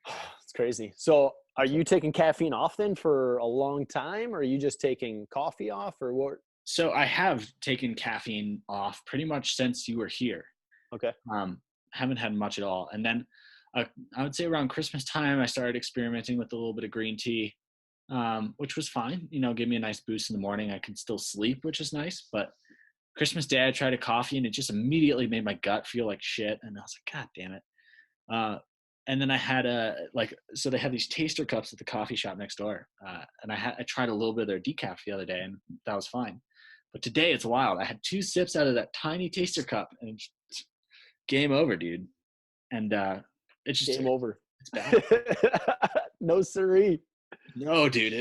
It's crazy. So are you taking caffeine off then for a long time, or are you just taking coffee off, or what? So I have taken caffeine off pretty much since you were here. Okay. Haven't had much at all. And then I would say around Christmas time, I started experimenting with a little bit of green tea, which was fine. You know, give me a nice boost in the morning. I could still sleep, which is nice. But Christmas Day, I tried a coffee and it just immediately made my gut feel like shit. And I was like, God damn it. And then I had so they have these taster cups at the coffee shop next door. And I tried a little bit of their decaf the other day and that was fine. But today it's wild. I had 2 sips out of that tiny taster cup and it's game over, dude. And, it's just game over. It's bad. No siree. No, dude.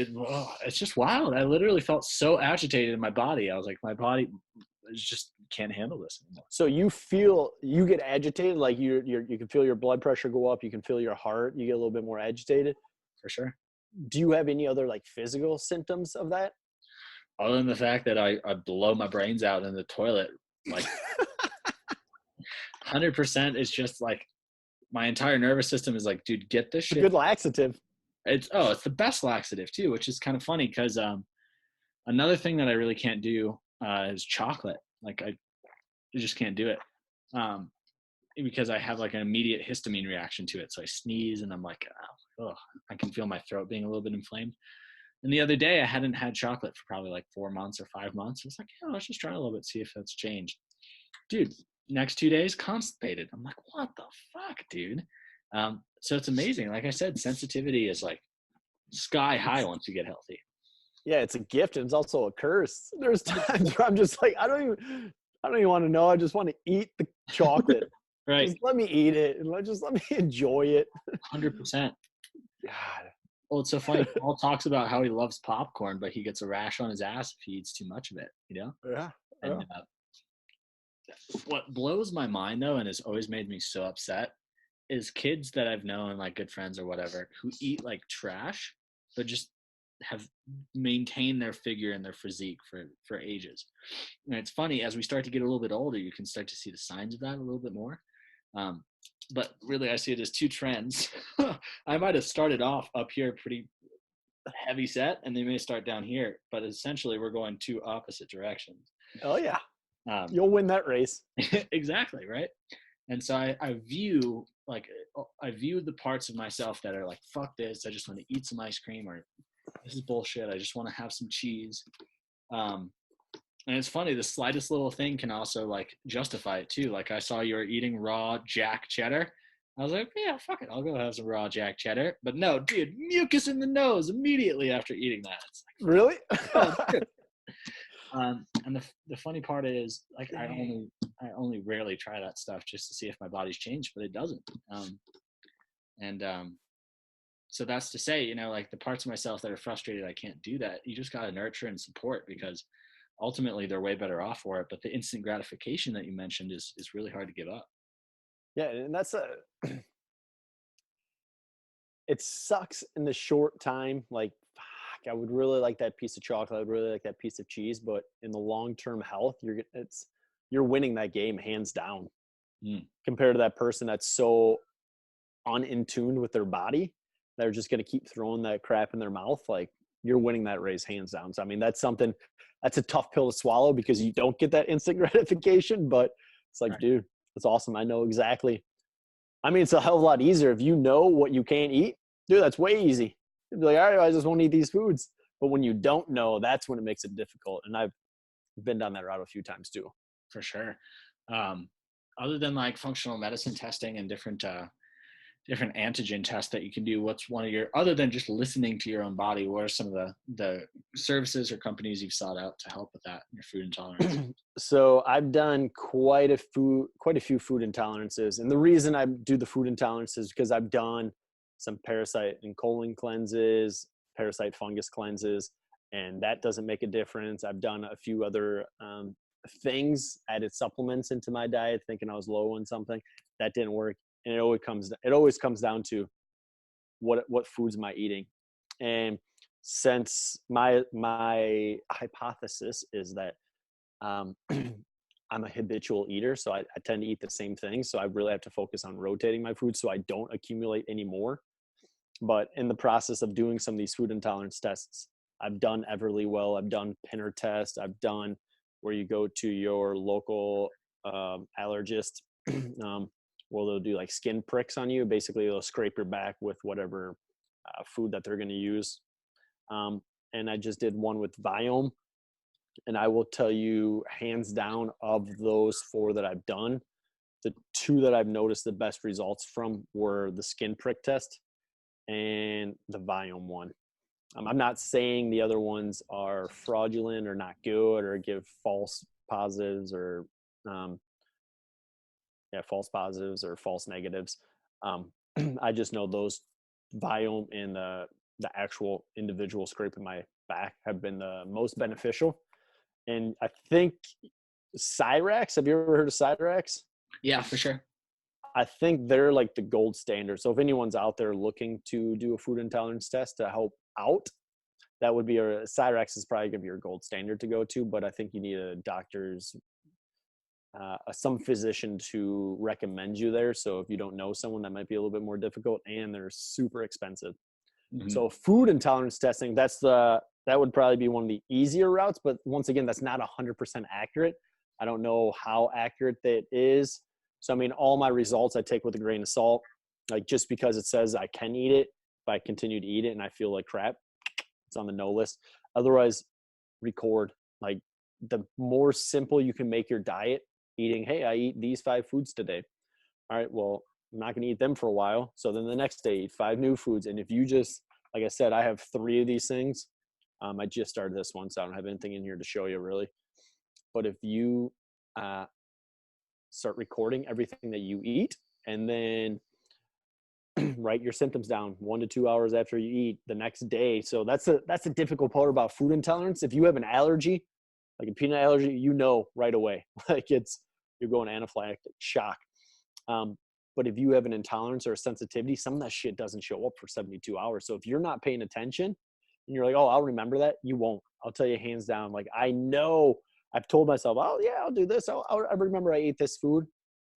It's just wild. I literally felt so agitated in my body. I was like, my body just can't handle this anymore. So you get agitated, like you can feel your blood pressure go up. You can feel your heart. You get a little bit more agitated. For sure. Do you have any other like physical symptoms of that? Other than the fact that I blow my brains out in the toilet, like 100% is just like my entire nervous system is like, dude, get this shit. It's a good laxative. It's the best laxative too, which is kind of funny because another thing that I really can't do is chocolate. Like I just can't do it because I have like an immediate histamine reaction to it. So I sneeze and I'm like, oh, I can feel my throat being a little bit inflamed. And the other day I hadn't had chocolate for probably like 4 months or 5 months. I was like, yeah, let's just try a little bit, see if that's changed. Dude, next 2 days, constipated. I'm like, what the fuck, dude? So it's amazing. Like I said, sensitivity is like sky high once you get healthy. Yeah, it's a gift and it's also a curse. There's times where I'm just like, I don't even want to know. I just want to eat the chocolate. Right. Just let me eat it and let me enjoy it. 100%. God. Well, it's so funny. Paul talks about how he loves popcorn, but he gets a rash on his ass if he eats too much of it, you know? Yeah. And what blows my mind, though, and has always made me so upset, is kids that I've known, like good friends or whatever, who eat like trash, but just have maintained their figure and their physique for ages. And it's funny, as we start to get a little bit older, you can start to see the signs of that a little bit more. But really, I see it as 2 trends. I might have started off up here pretty heavy set, and they may start down here, but essentially we're going 2 opposite directions. Oh yeah. You'll win that race. Exactly, right? And so I view the parts of myself that are like, fuck this, I just want to eat some ice cream, or this is bullshit, I just want to have some cheese. And it's funny, the slightest little thing can also like justify it too. Like I saw you were eating raw Jack cheddar. I was like, yeah, fuck it, I'll go have some raw Jack cheddar. But no, dude, mucus in the nose immediately after eating that. It's like, really? Oh, and the funny part is, like, I only rarely try that stuff just to see if my body's changed, but it doesn't. So that's to say, you know, like the parts of myself that are frustrated I can't do that, you just got to nurture and support, because ultimately they're way better off for it. But the instant gratification that you mentioned is really hard to give up. Yeah, and that's it sucks in the short time. Like, fuck, I would really like that piece of chocolate. I would really like that piece of cheese. But in the long-term health, you're winning that game hands down. Compared to that person that's so in tune with their body, they're just going to keep throwing that crap in their mouth. Like, you're winning that race hands down. So, I mean, that's a tough pill to swallow, because you don't get that instant gratification, but it's like, right, dude, that's awesome. I know exactly. I mean, it's a hell of a lot easier if you know what you can't eat. Dude, that's way easy. You'd be like, all right, I just won't eat these foods. But when you don't know, that's when it makes it difficult. And I've been down that route a few times too. For sure. Um, other than like functional medicine testing and different antigen tests that you can do, what's one of your, other than just listening to your own body, what are some of the services or companies you've sought out to help with that, your food intolerance? So I've done quite a few food intolerances. And the reason I do the food intolerance is because I've done some parasite and colon cleanses, parasite fungus cleanses, and that doesn't make a difference. I've done a few other things, added supplements into my diet, thinking I was low on something. That didn't work. And it always comes down to what foods am I eating. And since my hypothesis is that I'm a habitual eater, so I tend to eat the same things. So I really have to focus on rotating my food so I don't accumulate anymore. But in the process of doing some of these food intolerance tests, I've done Everly Well, I've done Pinner test, I've done where you go to your local allergist, where they'll do like skin pricks on you. Basically, they'll scrape your back with whatever food that they're going to use. And I just did one with Viome. And I will tell you, hands down, of those 4 that I've done, the 2 that I've noticed the best results from were the skin prick test and the Viome one. I'm not saying the other ones are fraudulent or not good or give false positives or false positives or false negatives. I just know those Viome and the actual individual scraping my back have been the most beneficial. And I think Cyrax, have you ever heard of Cyrax? Yeah, for sure. I think they're like the gold standard. So if anyone's out there looking to do a food intolerance test to help out, that would be Cyrax is probably going to be your gold standard to go to. But I think you need a doctor's, some physician to recommend you there. So if you don't know someone, that might be a little bit more difficult, and they're super expensive. Mm-hmm. So food intolerance testing, that would probably be one of the easier routes. But once again, that's not 100% accurate. I don't know how accurate that is. So, I mean, all my results I take with a grain of salt. Like, just because it says I can eat it, if I continue to eat it and I feel like crap, it's on the no list. Otherwise, record. Like, the more simple you can make your diet, eating, hey, I eat these 5 foods today. All right, well, I'm not going to eat them for a while. So then the next day, eat 5 new foods. And if you just, like I said, I have 3 of these things. I just started this one, so I don't have anything in here to show you really. But if you start recording everything that you eat, and then write your symptoms down 1 to 2 hours after you eat the next day. So that's a difficult part about food intolerance. If you have an allergy, like a peanut allergy, you know right away, like you're going anaphylactic shock. But if you have an intolerance or a sensitivity, some of that shit doesn't show up for 72 hours. So if you're not paying attention and you're like, oh, I'll remember that, you won't. I'll tell you hands down. Like, I know I've told myself, oh yeah, I'll do this. I remember I ate this food.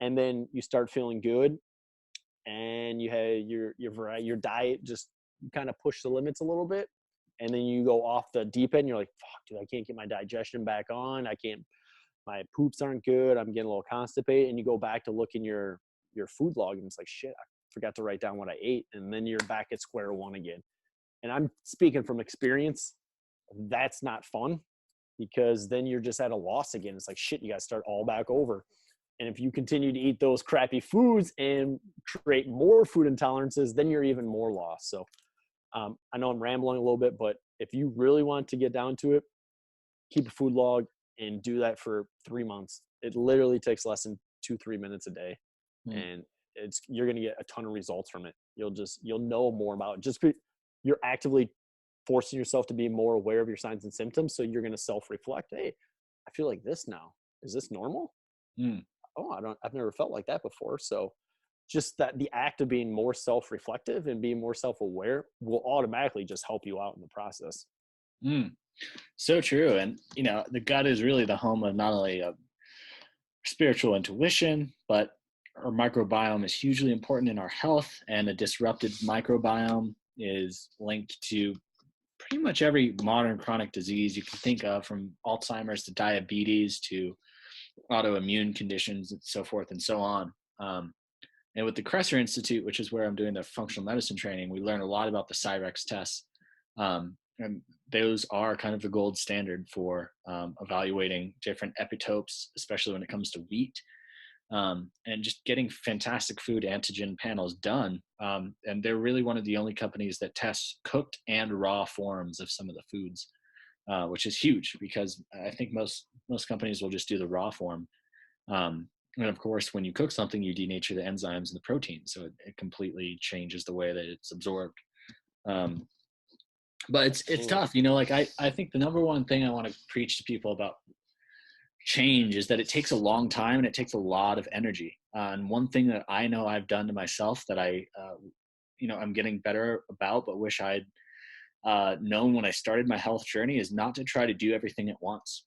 And then you start feeling good, and you have your diet just kind of push the limits a little bit. And then you go off the deep end. You're like, fuck, dude, I can't get my digestion back on. My poops aren't good. I'm getting a little constipated. And you go back to look in your food log, and it's like, shit, I forgot to write down what I ate. And then you're back at square one again. And I'm speaking from experience. That's not fun, because then you're just at a loss again. It's like, shit, you got to start all back over. And if you continue to eat those crappy foods and create more food intolerances, then you're even more lost. So I know I'm rambling a little bit, but if you really want to get down to it, keep a food log and do that for 3 months. It literally takes less than 2-3 minutes a day. And you're going to get a ton of results from it. You'll know more about it. You're actively forcing yourself to be more aware of your signs and symptoms. So you're going to self-reflect. Hey, I feel like this now. Is this normal? Oh, I've never felt like that before. So just the act of being more self-reflective and being more self-aware will automatically just help you out in the process. So true. And, the gut is really the home of not only spiritual intuition, but our microbiome is hugely important in our health, and a disrupted microbiome is linked to pretty much every modern chronic disease you can think of, from Alzheimer's to diabetes to autoimmune conditions and so forth and so on. And with the Kresser Institute, which is where I'm doing the functional medicine training, we learn a lot about the Cyrex tests. And those are kind of the gold standard for evaluating different epitopes, especially when it comes to wheat. and just getting fantastic food antigen panels done. And they're really one of the only companies that tests cooked and raw forms of some of the foods, which is huge because I think most companies will just do the raw form. And of course, when you cook something, you denature the enzymes and the protein, so it completely changes the way that it's absorbed. But it's tough, like I think the number one thing I want to preach to people about change is that it takes a long time and it takes a lot of energy. And one thing that I know I've done to myself that I'm getting better about, but wish I'd known when I started my health journey, is not to try to do everything at once.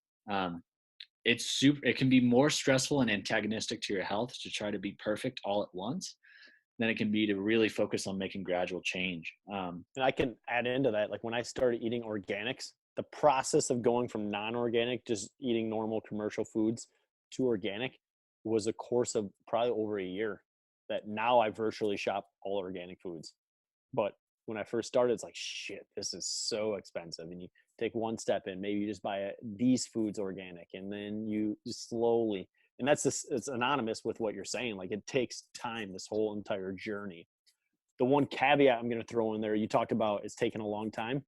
It can be more stressful and antagonistic to your health to try to be perfect all at once than it can be to really focus on making gradual change. And I can add into that, like when I started eating organics, the process of going from non-organic, just eating normal commercial foods, to organic was a course of probably over a year. That now I virtually shop all organic foods. But when I first started, it's like, shit, this is so expensive. And you take one step in, maybe you just buy these foods organic, and then you just slowly, and it's anonymous with what you're saying. Like it takes time, this whole entire journey. The one caveat I'm going to throw in there, you talked about it's taking a long time.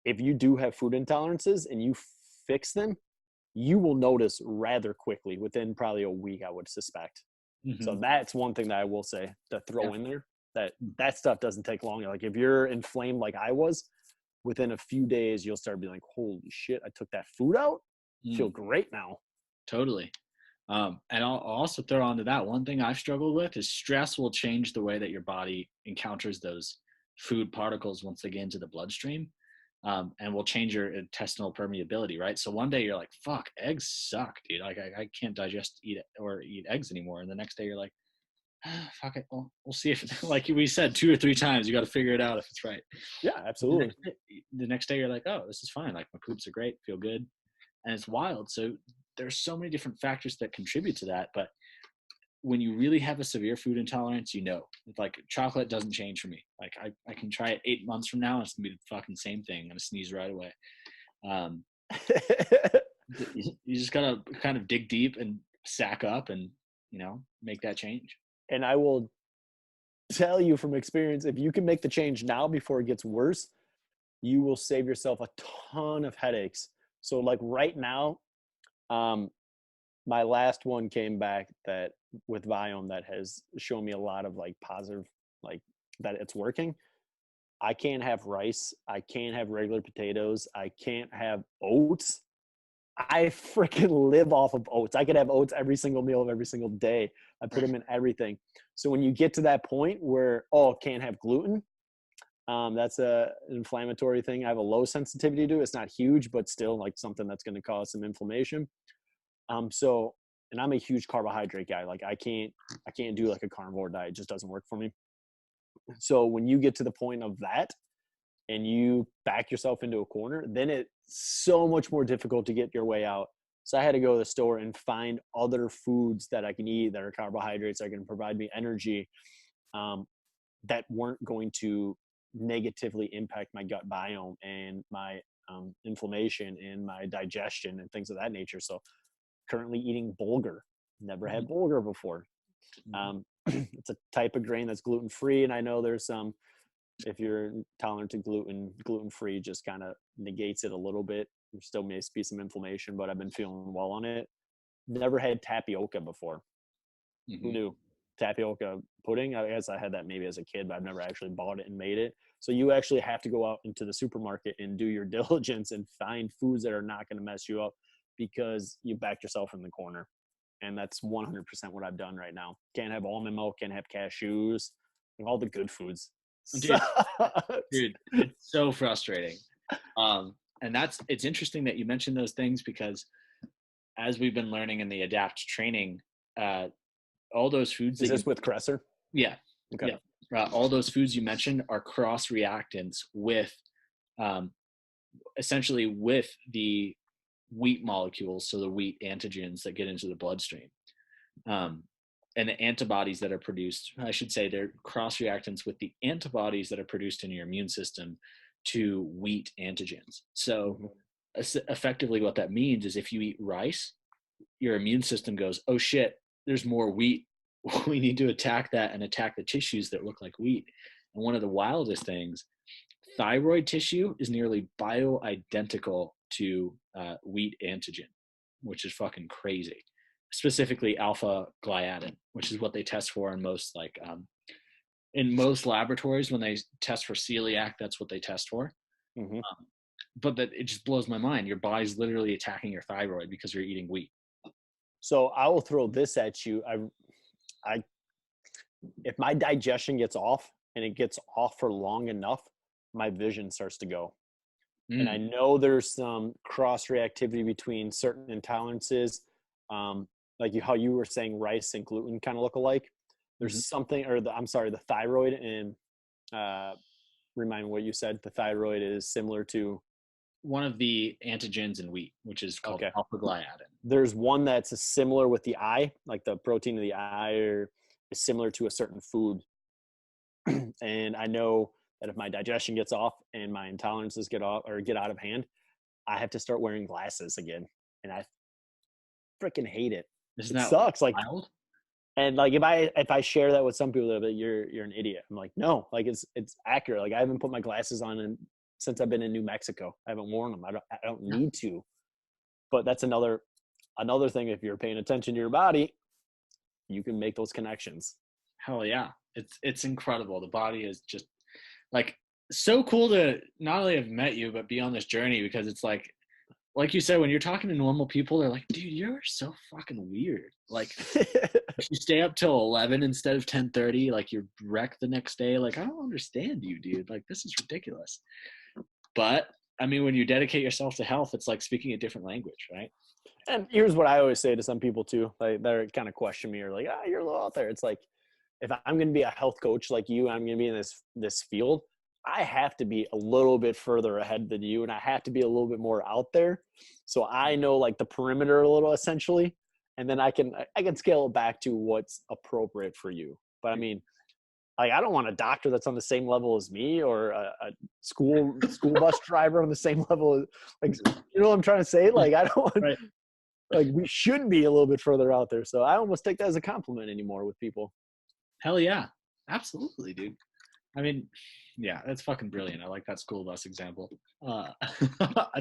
If you do have food intolerances and you fix them, you will notice rather quickly within probably a week, I would suspect. Mm-hmm. So that's one thing that I will say to throw in there, that stuff doesn't take long. Like if you're inflamed like I was, within a few days, you'll start being like, holy shit, I took that food out. Feel great now. Totally. And I'll also throw onto that, one thing I've struggled with is stress will change the way that your body encounters those food particles once they get into the bloodstream, and will change your intestinal permeability, right? So one day you're like, fuck, eggs suck, dude. Like I can't eat eggs anymore. And the next day you're like, fuck it. We'll see if, like we said 2 or 3 times, you got to figure it out if it's right. Yeah, absolutely. The next day you're like, oh, this is fine. Like my poops are great, feel good. And it's wild. So there's so many different factors that contribute to that. But when you really have a severe food intolerance, like chocolate doesn't change for me. Like I can try it 8 months from now. And it's gonna be the fucking same thing. I'm gonna sneeze right away. You just gotta kind of dig deep and sack up and, make that change. And I will tell you from experience, if you can make the change now before it gets worse, you will save yourself a ton of headaches. So like right now, my last one came back that with Viome that has shown me a lot of like positive, like that it's working. I can't have rice. I can't have regular potatoes. I can't have oats. I freaking live off of oats. I could have oats every single meal of every single day. I put them in everything. So when you get to that point where, can't have gluten, that's an inflammatory thing I have a low sensitivity to. It's not huge, but still like something that's going to cause some inflammation. And I'm a huge carbohydrate guy. Like I can't do like a carnivore diet. It just doesn't work for me. So when you get to the point of that and you back yourself into a corner, then it's so much more difficult to get your way out. So I had to go to the store and find other foods that I can eat that are carbohydrates that are going to provide me energy, that weren't going to negatively impact my gut biome and my inflammation and my digestion and things of that nature. So currently eating bulgur. Never had bulgur before. It's a type of grain that's gluten-free. And I know there's some, if you're tolerant to gluten-free just kind of negates it a little bit. There still may be some inflammation, but I've been feeling well on it. Never had tapioca before. Who knew? Tapioca pudding. I guess I had that maybe as a kid, but I've never actually bought it and made it. So you actually have to go out into the supermarket and do your diligence and find foods that are not going to mess you up, because you backed yourself in the corner. And that's 100% what I've done right now. Can't have almond milk, can't have cashews, and all the good foods. Dude, it's so frustrating. And it's interesting that you mentioned those things, because as we've been learning in the ADAPT training, all those foods. Is this with Kresser? Yeah. Okay. Yeah. All those foods you mentioned are cross reactants with, essentially with the wheat molecules. So the wheat antigens that get into the bloodstream, and the antibodies that are produced, I should say, they're cross reactants with the antibodies that are produced in your immune system to wheat antigens. So effectively what that means is if you eat rice, your immune system goes, oh shit, there's more wheat. We need to attack that and attack the tissues that look like wheat. And one of the wildest things, thyroid tissue is nearly bioidentical to wheat antigen, which is fucking crazy. Specifically alpha gliadin, which is what they test for in most in most laboratories when they test for celiac. That's what they test for. Mm-hmm. But that it just blows my mind. Your body's literally attacking your thyroid because you're eating wheat. So I will throw this at you. If my digestion gets off and it gets off for long enough, my vision starts to go. And I know there's some cross reactivity between certain intolerances, like how you were saying rice and gluten kind of look alike. There's something, or the thyroid, and remind me what you said. The thyroid is similar to one of the antigens in wheat, which is called alpha gliadin. There's one that's similar with the eye, like the protein of the eye is similar to a certain food. And I know that if my digestion gets off and my intolerances get off or get out of hand, I have to start wearing glasses again. And I freaking hate it. Isn't it that sucks. wild? Like, and like if I share that with some people, they're like, you're an idiot. I'm like, no, like it's accurate. Like I haven't put my glasses on since I've been in New Mexico. I haven't worn them. I don't need to. But that's another thing. If you're paying attention to your body, you can make those connections. Hell yeah. It's incredible. The body is just like so cool to not only have met you, but be on this journey, because it's like you said, when you're talking to normal people, they're like, dude, you're so fucking weird. Like if you stay up till 11 instead of 10:30, like you're wrecked the next day. Like, I don't understand you, dude. Like, this is ridiculous. But I mean, when you dedicate yourself to health, it's like speaking a different language, right? And here's what I always say to some people too, like they're kind of question me or like, you're a little out there. It's like, if I'm going to be a health coach like you, I'm going to be in this field, I have to be a little bit further ahead than you, and I have to be a little bit more out there. So I know like the perimeter a little, essentially, and then I can scale it back to what's appropriate for you. But I mean, like, I don't want a doctor that's on the same level as me, or a school bus driver on the same level as, like, you know what I'm trying to say? Like, I don't want, right. Like, we should be a little bit further out there. So I almost take that as a compliment anymore with people. Hell yeah. Absolutely, dude. I mean, yeah, that's fucking brilliant. I like that school bus example. I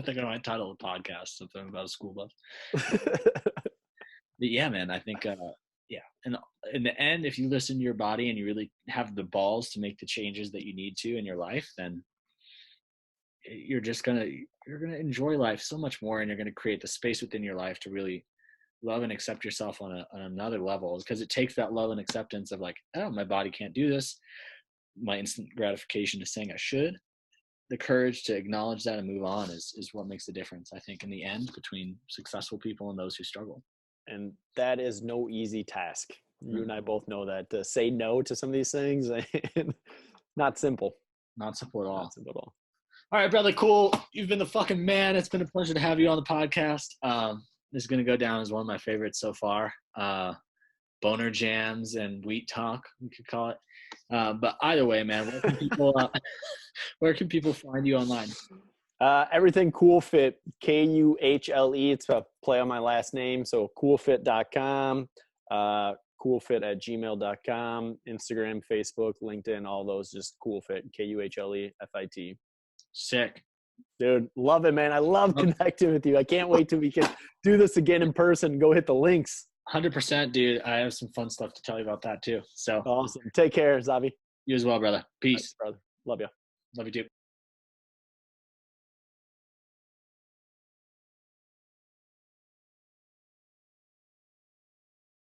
think I might title the podcast something about a school bus. But yeah, man, I think, yeah. And in the end, if you listen to your body and you really have the balls to make the changes that you need to in your life, then you're going to enjoy life so much more, and you're going to create the space within your life to really love and accept yourself on another level, because it takes that love and acceptance of like, oh, my body can't do this. My instant gratification to saying I should, the courage to acknowledge that and move on is what makes the difference, I think, in the end, between successful people and those who struggle. And that is no easy task. You and I both know that, to say no to some of these things, and not simple. Not simple at all. Not simple at all. All right, brother. Cool. You've been the fucking man. It's been a pleasure to have you on the podcast. This is going to go down as one of my favorites so far. Boner jams and wheat talk, we could call it. But either way, man, where can people find you online? Everything KuhleFit, KuHle. It's a play on my last name. So KuhleFit.com, KuhleFit@gmail.com, Instagram, Facebook, LinkedIn, all those, just KuhleFit, KuHleFit. Sick. Dude, love it, man. I love connecting with you. I can't wait till we can do this again in person. Go hit the links. 100%, dude. I have some fun stuff to tell you about that too. So awesome. Take care, Zavi. You as well, brother. Peace. Thanks, brother. Love you. Love you too.